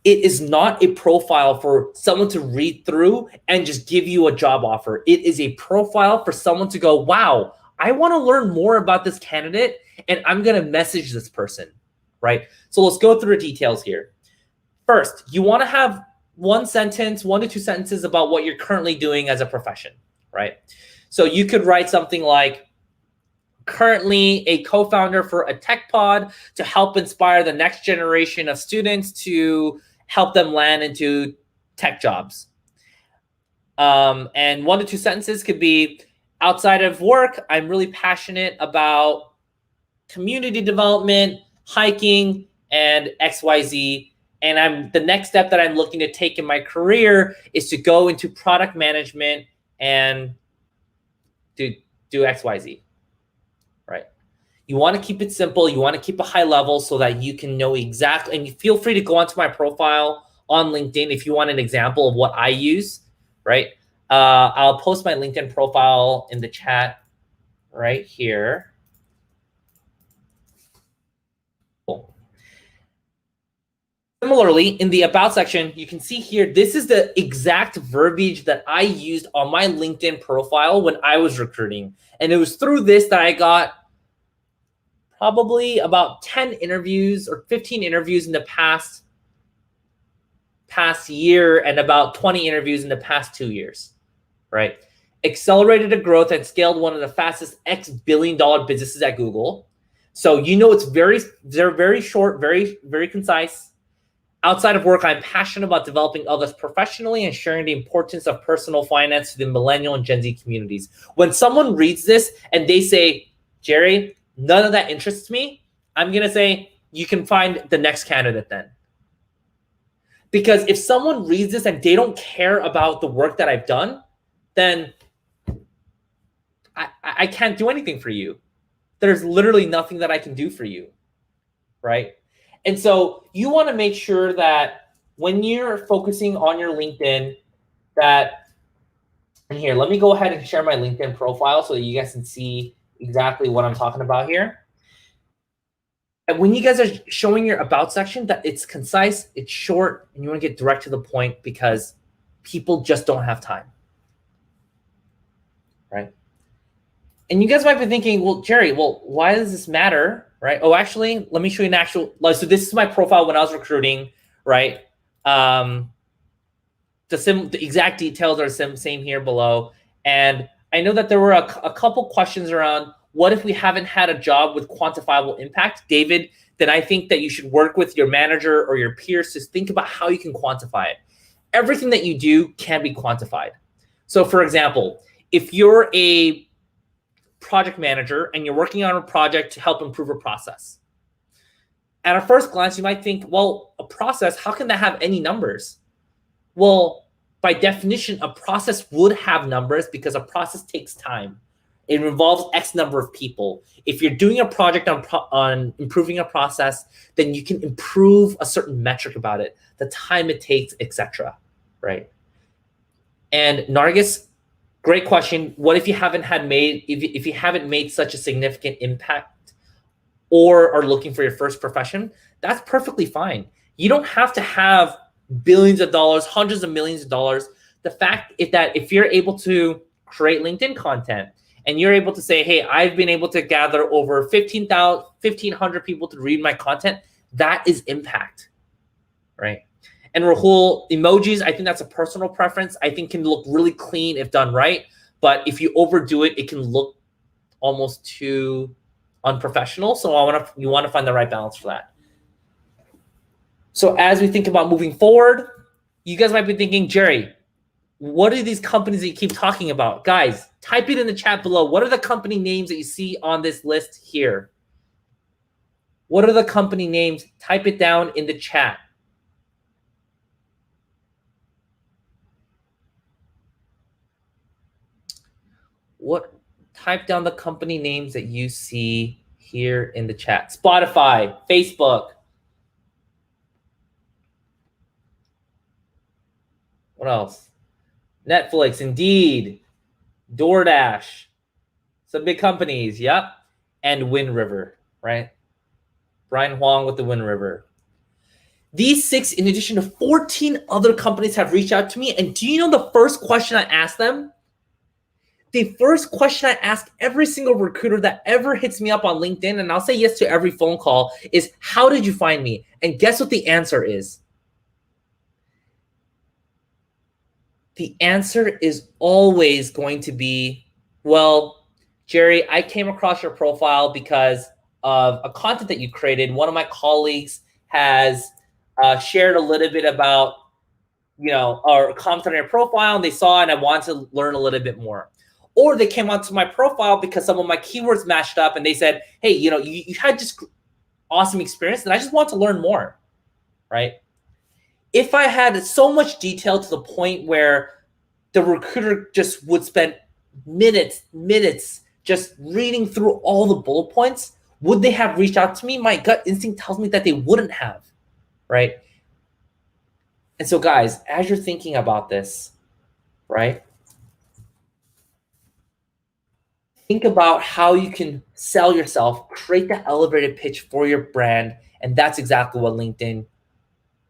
It is not a profile for someone to read through and just give you a job offer. It is a profile for someone to go, wow, I want to learn more about this candidate, and I'm going to message this person, right? So let's go through the details here. First, you want to have 1 sentence, 1 to 2 sentences about what you're currently doing as a profession, right? So you could write something like, currently a co-founder for a tech pod to help inspire the next generation of students to help them land into tech jobs. And 1 to 2 sentences could be, outside of work, I'm really passionate about community development, hiking, and XYZ. And the next step that I'm looking to take in my career is to go into product management and do XYZ, right? You want to keep it simple. You want to keep a high level so that you can know exactly, and feel free to go onto my profile on LinkedIn if you want an example of what I use, right? I'll post my LinkedIn profile in the chat right here. Cool. Similarly, in the About section, you can see here, this is the exact verbiage that I used on my LinkedIn profile when I was recruiting. And it was through this that I got probably about 10 interviews or 15 interviews in the past year and about 20 interviews in the past 2 years, right? Accelerated the growth and scaled one of the fastest X billion-dollar businesses at Google. So you know they're very short, very, very concise. Outside of work, I'm passionate about developing others professionally and sharing the importance of personal finance to the millennial and Gen Z communities. When someone reads this and they say, Jerry, none of that interests me, I'm going to say, you can find the next candidate then. Because if someone reads this and they don't care about the work that I've done, then I can't do anything for you. There's literally nothing that I can do for you, right? And so you want to make sure that when you're focusing on your LinkedIn, that, and here, let me go ahead and share my LinkedIn profile so that you guys can see exactly what I'm talking about here. And when you guys are showing your about section, that it's concise, it's short, and you want to get direct to the point because people just don't have time, right? And you guys might be thinking, well, Jerry, well, why does this matter, right? Oh, actually, let me show you an actual, so this is my profile when I was recruiting, right? The exact details are same here below. And I know that there were a couple questions around, what if we haven't had a job with quantifiable impact? David, then I think that you should work with your manager or your peers to think about how you can quantify it. Everything that you do can be quantified. So for example, if you're a project manager and you're working on a project to help improve a process, at a first glance, you might think, well, a process, how can that have any numbers? Well, by definition, a process would have numbers because a process takes time. It involves X number of people. If you're doing a project on improving a process, then you can improve a certain metric about it, the time it takes, etc. Right? And Nargis, great question. What if you haven't if you haven't made such a significant impact or are looking for your first profession? That's perfectly fine. You don't have to have billions of dollars, hundreds of millions of dollars. The fact is that if you're able to create LinkedIn content and you're able to say, hey, I've been able to gather over 1,500 people to read my content, that is impact, right? And Rahul, emojis, I think that's a personal preference. I think can look really clean if done right. But if you overdo it, it can look almost too unprofessional. So you want to find the right balance for that. So as we think about moving forward, you guys might be thinking, Jerry, what are these companies that you keep talking about? Guys, type it in the chat below. What are the company names that you see on this list here? What are the company names? Type it down in the chat. Type down the company names that you see here in the chat. Spotify, Facebook. What else? Netflix, Indeed, DoorDash, some big companies, yep. And Wind River, right? Brian Huang with the Wind River. These 6, in addition to 14 other companies, have reached out to me. And do you know the first question I asked them? The first question I ask every single recruiter that ever hits me up on LinkedIn, and I'll say yes to every phone call, is how did you find me? And guess what the answer is? The answer is always going to be, well, Jerry, I came across your profile because of a content that you created. One of my colleagues has shared a little bit about, or commented on your profile, and they saw it, and I wanted to learn a little bit more. Or they came onto my profile because some of my keywords matched up, and they said, hey, you had just awesome experience, and I just want to learn more, right? If I had so much detail to the point where the recruiter just would spend minutes just reading through all the bullet points, would they have reached out to me? My gut instinct tells me that they wouldn't have, right? And so guys, as you're thinking about this, right, think about how you can sell yourself, create the elevated pitch for your brand, and that's exactly what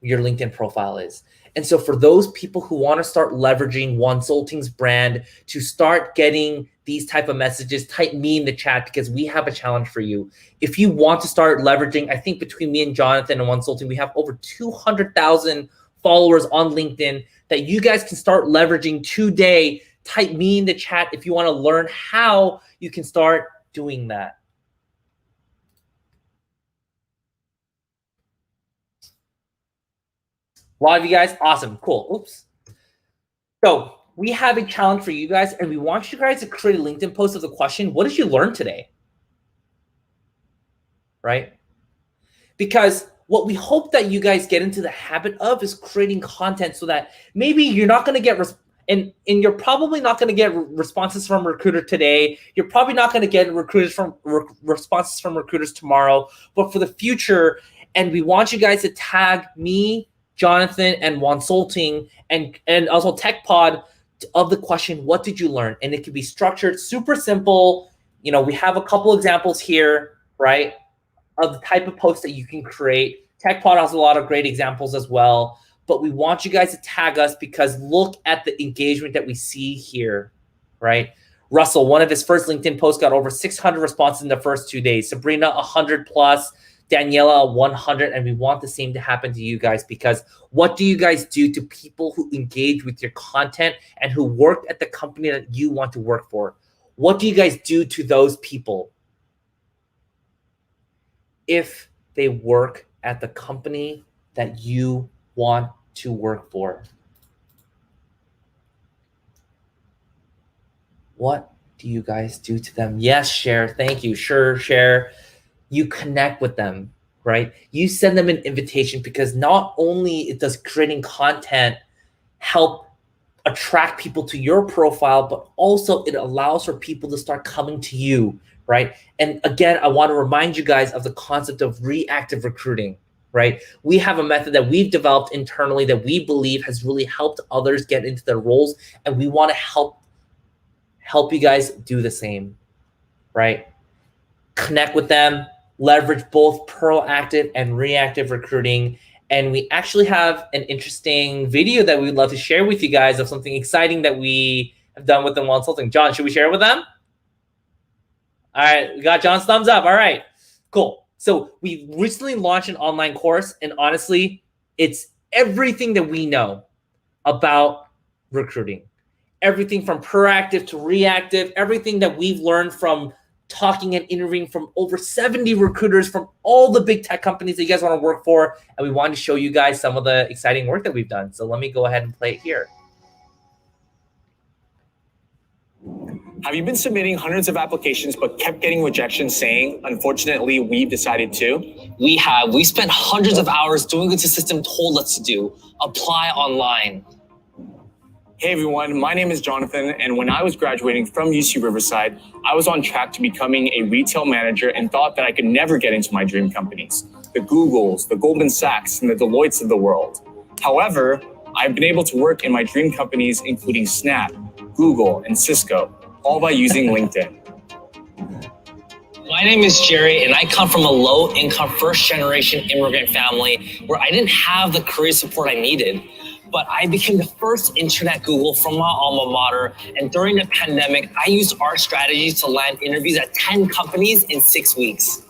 your LinkedIn profile is. And so for those people who want to start leveraging Wonsulting's brand to start getting these type of messages, type me in the chat because we have a challenge for you. If you want to start leveraging, I think between me and Jonathan and Wonsulting, we have over 200,000 followers on LinkedIn that you guys can start leveraging today. Type me in the chat if you want to learn how you can start doing that. A lot of you guys, awesome, cool. Oops. So we have a challenge for you guys, and we want you guys to create a LinkedIn post of the question, what did you learn today? Right? Because what we hope that you guys get into the habit of is creating content so that maybe you're not going to get, and you're probably not going to get responses from a recruiter today. You're probably not going to get responses from recruiters tomorrow, but for the future. And we want you guys to tag me, Jonathan, and Wonsulting, and also TechPod of the question, what did you learn? And it can be structured super simple. You know, we have a couple examples here, right, of the type of post that you can create. TechPod has a lot of great examples as well, but we want you guys to tag us because look at the engagement that we see here, right? Russell, one of his first LinkedIn posts got over 600 responses in the first 2 days. Sabrina, 100 plus. Daniela, 100, and we want the same to happen to you guys because what do you guys do to people who engage with your content and who work at the company that you want to work for? What do you guys do to those people if they work at the company that you want to work for? What do you guys do to them? Yes, share. Thank you. Sure, share. You connect with them, right? You send them an invitation because not only does creating content help attract people to your profile, but also it allows for people to start coming to you, right? And again, I want to remind you guys of the concept of reactive recruiting, right? We have a method that we've developed internally that we believe has really helped others get into their roles, and we want to help you guys do the same, right? Connect with them. Leverage both proactive and reactive recruiting. And we actually have an interesting video that we'd love to share with you guys of something exciting that we have done with the Wonsulting. John, should we share it with them? All right, we got John's thumbs up. All right, cool. So we recently launched an online course, and honestly, it's everything that we know about recruiting. Everything from proactive to reactive, everything that we've learned from talking and interviewing from over 70 recruiters from all the big tech companies that you guys want to work for. And we wanted to show you guys some of the exciting work that we've done. So let me go ahead and play it here. Have you been submitting hundreds of applications but kept getting rejections saying, unfortunately, we've decided to? We have. We spent hundreds of hours doing what the system told us to do. Apply online. Hey everyone, my name is Jonathan, and when I was graduating from UC Riverside, I was on track to becoming a retail manager and thought that I could never get into my dream companies, the Googles, the Goldman Sachs, and the Deloittes of the world. However, I've been able to work in my dream companies, including Snap, Google, and Cisco, all by using LinkedIn. My name is Jerry, and I come from a low-income, first-generation immigrant family where I didn't have the career support I needed. But I became the first intern at Google from my alma mater. And during the pandemic, I used our strategies to land interviews at 10 companies in 6 weeks.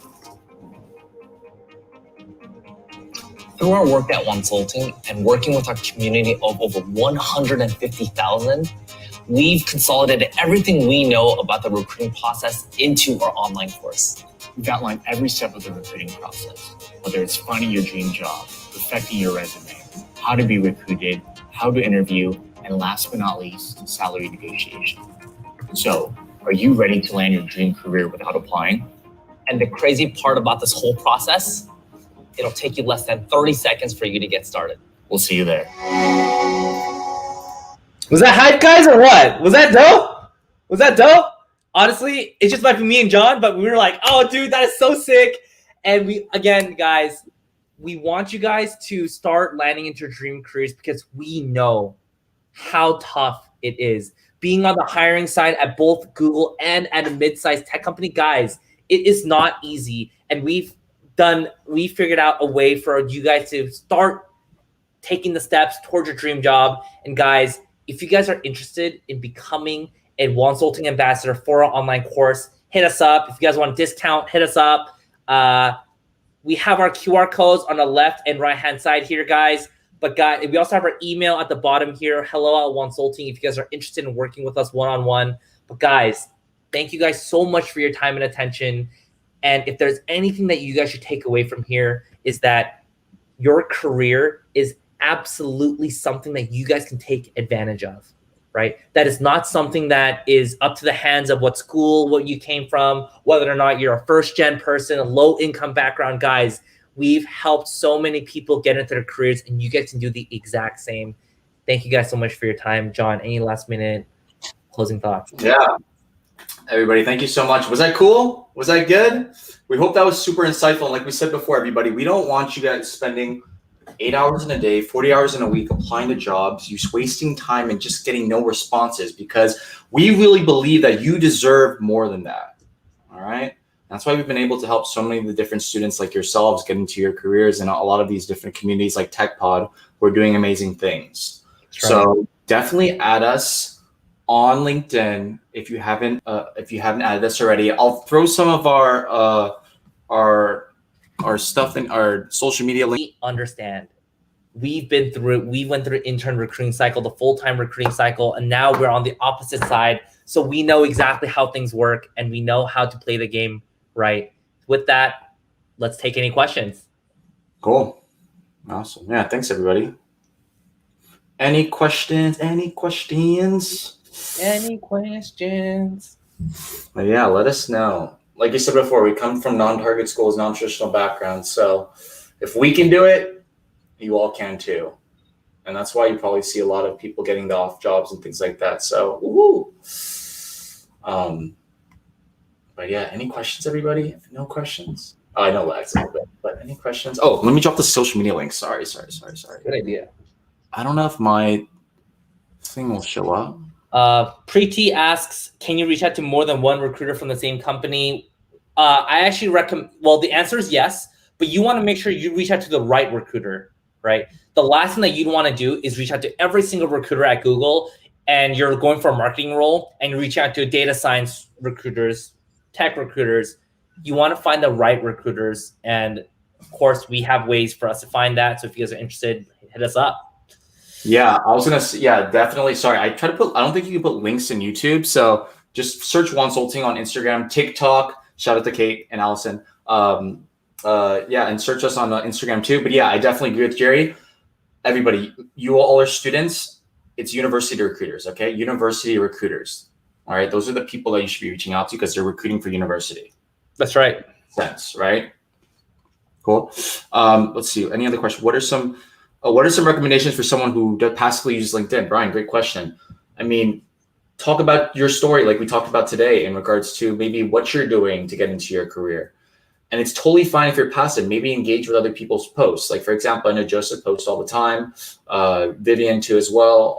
Through our work at Wonsulting and working with our community of over 150,000, we've consolidated everything we know about the recruiting process into our online course. We've outlined every step of the recruiting process, whether it's finding your dream job, perfecting your resume, how to be recruited, how to interview, and last but not least, salary negotiation. So, are you ready to land your dream career without applying? And the crazy part about this whole process, it'll take you less than 30 seconds for you to get started. We'll see you there. Was that hype, guys, or what? Was that dope? Was that dope? Honestly, it's just might be me and John, but we were like, oh, dude, that is so sick. And we, again, guys, we want you guys to start landing into your dream careers because we know how tough it is. Being on the hiring side at both Google and at a mid-sized tech company, guys, it is not easy. And we figured out a way for you guys to start taking the steps towards your dream job. And guys, if you guys are interested in becoming a Wonsulting ambassador for our online course, hit us up. If you guys want a discount, hit us up. We have our QR codes on the left and right-hand side here, guys. But guys, we also have our email at the bottom here, hello@Wonsulting, if you guys are interested in working with us one-on-one. But guys, thank you guys so much for your time and attention. And if there's anything that you guys should take away from here is that your career is absolutely something that you guys can take advantage of, right? That is not something that is up to the hands of what school, what you came from, whether or not you're a first-gen person, a low-income background. Guys, we've helped so many people get into their careers, and you get to do the exact same. Thank you guys so much for your time. John, any last-minute closing thoughts? Yeah. Everybody, thank you so much. Was that cool? Was that good? We hope that was super insightful. And like we said before, everybody, we don't want you guys spending 8 hours in a day, 40 hours in a week applying to jobs, you wasting time and just getting no responses, because we really believe that you deserve more than that. All right. That's why we've been able to help so many of the different students like yourselves get into your careers, and a lot of these different communities like TechPod who are doing amazing things. Right. So definitely add us on LinkedIn if you haven't added us already. I'll throw some of our stuff in our social media link. We understand. We went through intern recruiting cycle, the full-time recruiting cycle, and now we're on the opposite side. So we know exactly how things work, and we know how to play the game right. With that, let's take any questions. Cool. Awesome. Yeah, thanks everybody. Any questions? Any questions? Any questions? Well, yeah, let us know. Like you said before, we come from non-target schools, non-traditional backgrounds. So if we can do it, you all can too. And that's why you probably see a lot of people getting the off jobs and things like that. So, woo-hoo. But yeah, any questions, everybody? No questions? Oh, I know lags a little bit, but any questions? Oh, let me drop the social media link. Sorry. Good idea. I don't know if my thing will show up. Preeti asks, can you reach out to more than one recruiter from the same company? I actually recommend, well, the answer is yes, but you want to make sure you reach out to the right recruiter, right? The last thing that you'd want to do is reach out to every single recruiter at Google, and you're going for a marketing role, and you reach out to data science recruiters, tech recruiters. You want to find the right recruiters. And of course, we have ways for us to find that. So if you guys are interested, hit us up. Yeah, I was going to say, yeah, definitely. Sorry, I don't think you can put links in YouTube. So just search Wonsulting on Instagram, TikTok. Shout out to Kate and Allison. Yeah, and search us on Instagram too. But yeah, I definitely agree with Jerry. Everybody, you all are students. It's university recruiters, okay? University recruiters. All right, those are the people that you should be reaching out to because they're recruiting for university. That's right. Sense, right? Cool. Let's see. Any other questions? What are some recommendations for someone who passively uses LinkedIn? Brian, great question. I mean, talk about your story like we talked about today in regards to maybe what you're doing to get into your career. And it's totally fine if you're passive. Maybe engage with other people's posts. Like, for example, I know Joseph posts all the time. Vivian too as well.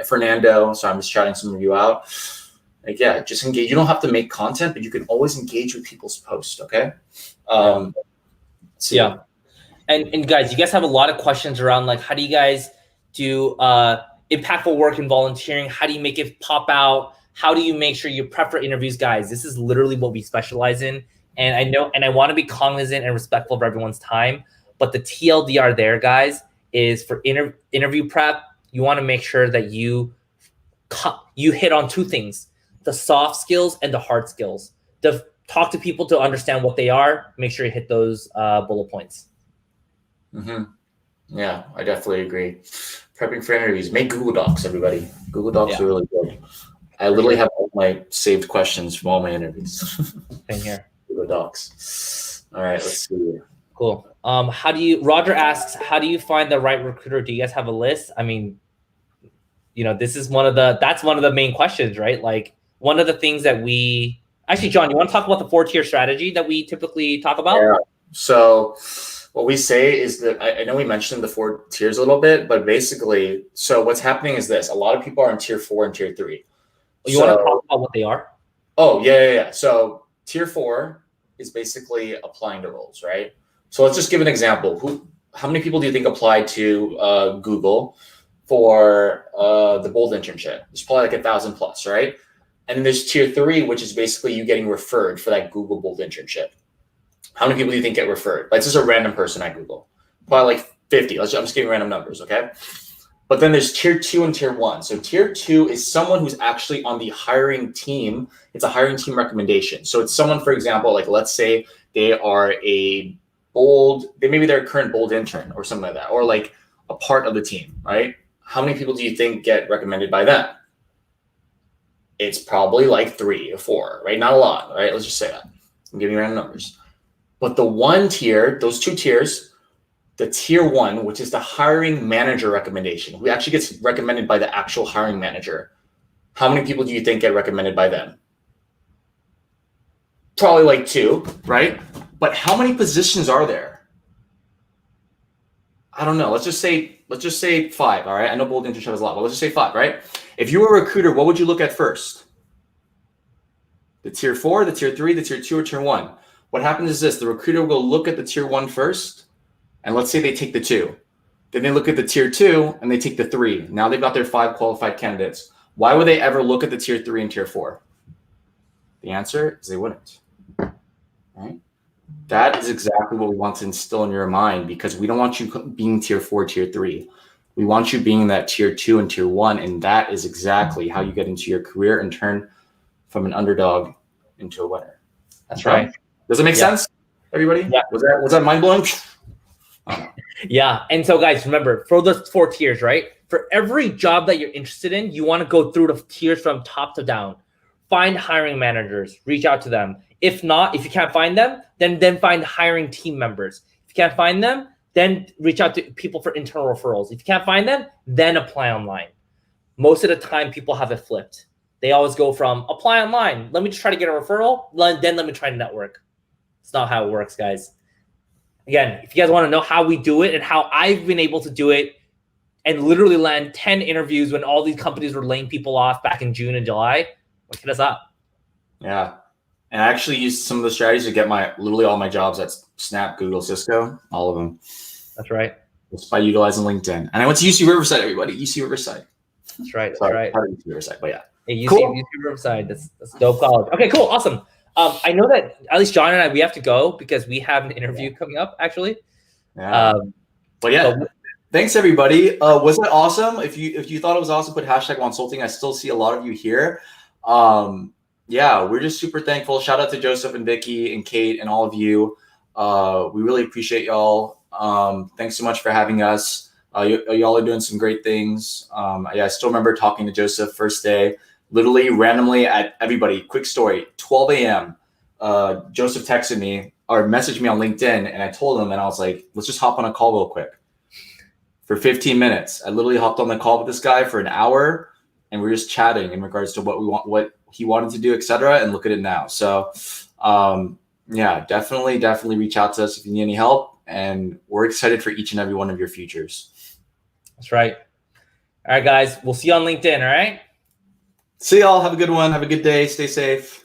Fernando. So I'm just shouting some of you out. Like, yeah, just engage. You don't have to make content, but you can always engage with people's posts, okay? Yeah. And guys, you guys have a lot of questions around like, how do you guys do impactful work and volunteering? How do you make it pop out? How do you make sure you prep for interviews? Guys, this is literally what we specialize in. And I know, and I want to be cognizant and respectful of everyone's time, but the TLDR there, guys, is for interview prep. You want to make sure that you hit on two things: the soft skills and the hard skills. To talk to people to understand what they are. Make sure you hit those bullet points. Mm-hmm. Yeah, I definitely agree. Prepping for interviews. Make Google Docs, everybody. Google Docs are really good. I literally have all my saved questions from all my interviews. Same here. Google Docs. All right, let's see. Cool. Roger asks, how do you find the right recruiter? Do you guys have a list? I mean, this is that's one of the main questions, right? Like, one of the things that actually, John, you want to talk about the 4-tier strategy that we typically talk about? Yeah. So what we say is that, I know we mentioned the 4 tiers a little bit, but basically, so what's happening is this: a lot of people are in tier 4 and tier 3. You want to talk about what they are? Oh, yeah. So tier 4 is basically applying to roles, right? So let's just give an example. How many people do you think applied to Google for the Bold internship? There's probably like 1,000 plus, right? And then there's tier 3, which is basically you getting referred for that Google Bold internship. How many people do you think get referred? Like, this is a random person at Google. Probably like 50. I'm just giving random numbers, okay? But then there's tier 2 and tier 1. So tier 2 is someone who's actually on the hiring team. It's a hiring team recommendation. So it's someone, for example, like let's say they are maybe they're a current Bold intern or something like that. Or like a part of the team, right? How many people do you think get recommended by them? It's probably like 3 or 4, right? Not a lot, right? Let's just say that. I'm giving you random numbers. But the one tier, those 2 tiers, the tier 1, which is the hiring manager recommendation, who actually gets recommended by the actual hiring manager. How many people do you think get recommended by them? Probably like 2, right? But how many positions are there? I don't know. Let's just say 5, all right? I know Bold Internship has a lot, but let's just say 5, right? If you were a recruiter, what would you look at first? The tier 4, the tier 3, the tier 2, or tier 1? What happens is this: the recruiter will look at the tier 1 first, and let's say they take the 2. Then they look at the tier 2 and they take the 3. Now they've got their 5 qualified candidates. Why would they ever look at the tier 3 and tier 4? The answer is they wouldn't. Right? That is exactly what we want to instill in your mind, because we don't want you being tier 4, tier 3. We want you being that tier 2 and tier 1, and that is exactly how you get into your career and turn from an underdog into a winner. That's right. Does it make sense, everybody? Yeah. Was that mind blowing? Yeah. And so, guys, remember, for those 4 tiers, right? For every job that you're interested in, you want to go through the tiers from top to down. Find hiring managers, reach out to them. If not, if you can't find them, then find hiring team members. If you can't find them, then reach out to people for internal referrals. If you can't find them, then apply online. Most of the time, people have it flipped. They always go from apply online, let me just try to get a referral, then let me try to network. It's not how it works, guys. Again, if you guys want to know how we do it and how I've been able to do it and literally land 10 interviews when all these companies were laying people off back in June and July, hit us up. Yeah. And I actually used some of the strategies to get literally all my jobs at Snap, Google, Cisco, all of them. That's right. Just by utilizing LinkedIn. And I went to UC Riverside, everybody. UC Riverside. That's right. That's Sorry, right. Part of UC Riverside, but yeah. Hey, UC, Cool. UC Riverside. That's dope college. Okay, cool. Awesome. I know that at least John and I, we have to go because we have an interview coming up, actually. Yeah. But yeah, thanks everybody. Was that awesome? If you thought it was awesome, put hashtag Wonsulting. I still see a lot of you here. Yeah, we're just super thankful. Shout out to Joseph and Vicky and Kate and all of you. We really appreciate y'all. Thanks so much for having us. Y'all are doing some great things. Yeah, I still remember talking to Joseph first day, literally randomly at everybody. Quick story, 12 a.m. Joseph texted me or messaged me on LinkedIn, and I told him, and I was like, let's just hop on a call real quick for 15 minutes. I literally hopped on the call with this guy for an hour, and we're just chatting in regards to what we want, what he wanted to do, etc. And look at it now. So, yeah, definitely reach out to us if you need any help, and we're excited for each and every one of your futures. That's right. All right, guys, we'll see you on LinkedIn. All right. See y'all. Have a good one. Have a good day. Stay safe.